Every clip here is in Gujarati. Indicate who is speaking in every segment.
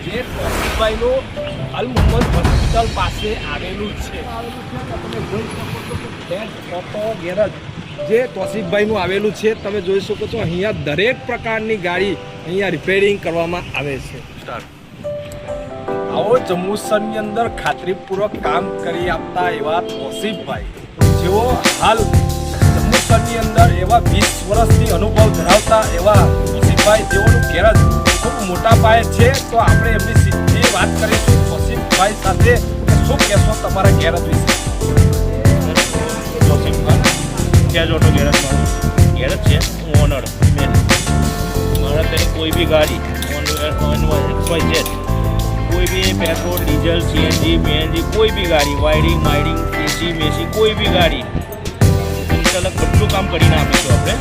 Speaker 1: જે તોસીફભાઈનું અલ મુહમ્મદ હોસ્પિટલ પાસે આવેલું છે. તમે જોઈ શકો છો કે ફ્લેટ ઓટો ગેરેજ જે તોસીફભાઈનું આવેલું છે. તમે જોઈ શકો છો અહીંયા દરેક પ્રકારની ગાડી અહીંયા રિપેરિંગ કરવામાં આવે છે. આવો જંબુસરની અંદર ખાતરીપૂર્વક કામ કરી આપતા એવા તોસીફભાઈ જેઓ હાલ જંબુસરની અંદર એવા 20 વર્ષથી અનુભવ ધરાવતા એવા તોસીફભાઈ જેઓનું ગેરેજ ખૂબ મોટા પાયે છે. તો આપણે એમની સીધી વાત કરીશું તોસીફભાઈ સાથે. શું કહેશો તમારા ગેરેજ વિશે?
Speaker 2: ત્યાં ઓટો ગેરેજ છે. હું ઓનર મેન. મારા તેની કોઈ બી ગાડી XYZ કોઈ બી પેટ્રોલ ડીઝલ CNG PNG કોઈ બી ગાડી વાયરિંગ માઇડિંગ એસી મેસી કોઈ બી ગાડી અલગ બધું કામ કરીને આપીશું. આપણે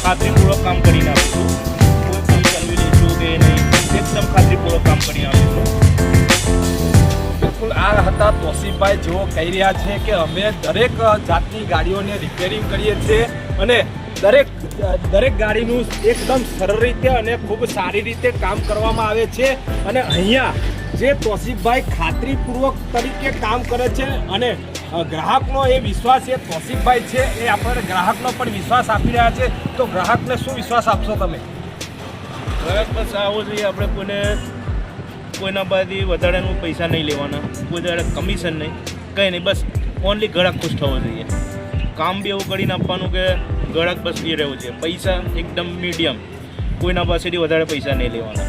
Speaker 2: ખાતરીપૂર્વક કામ કરીને આપીશું. કોઈ ચલવી લઈશું કે નહીં, એકદમ ખાતરીપૂર્વક કામ કરીને આપીશું.
Speaker 1: બિલકુલ આ હતા તોસીફભાઈ જેઓ કહી રહ્યા છે કે અમે દરેક જાતની ગાડીઓને રિપેરિંગ કરીએ છીએ અને દરેક ગાડીનું એકદમ સરળ રીતે અને ખૂબ સારી રીતે કામ કરવામાં આવે છે. અને અહીંયા જે તોસીફભાઈ ખાતરીપૂર્વક તરીકે કામ કરે છે અને ગ્રાહકનો એ વિશ્વાસ એ તોસીફભાઈ છે એ આપણે ગ્રાહકનો પણ વિશ્વાસ આપી રહ્યા છે. તો ગ્રાહકને શું વિશ્વાસ આપશો તમે?
Speaker 2: ગ્રાહક બસ આવો જોઈએ. આપણે કોઈના પાસેથી વધારાનું પૈસા નહીં લેવાના, કોઈ વધારે કમિશન નહીં, કંઈ નહીં. બસ ઓનલી ગ્રાહક ખુશ થવો જોઈએ. કામ બી એવું કરીને આપવાનું કે ગ્રાહક બસ એ રહેવું છે. પૈસા એકદમ મીડિયમ, કોઈના પાસેથી વધારે પૈસા નહીં લેવાના.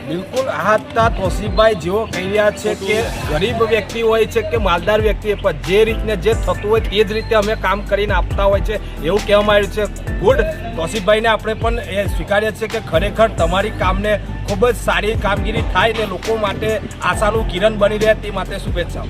Speaker 1: બિલકુલ આ હતા તોસીફભાઈ જેઓ કહી રહ્યા છે કે ગરીબ વ્યક્તિ હોય છે કે માલદાર વ્યક્તિ પણ જે રીતને જે થતું હોય તે જ રીતે અમે કામ કરીને આપતા હોય છે એવું કહેવામાં આવ્યું છે. ગુડ. તોસીફભાઈને આપણે પણ એ સ્વીકારીએ છીએ કે ખરેખર તમારી કામને ખૂબ જ સારી કામગીરી થાય ને લોકો માટે આશાનું કિરણ બની રહે તે માટે શુભેચ્છાઓ.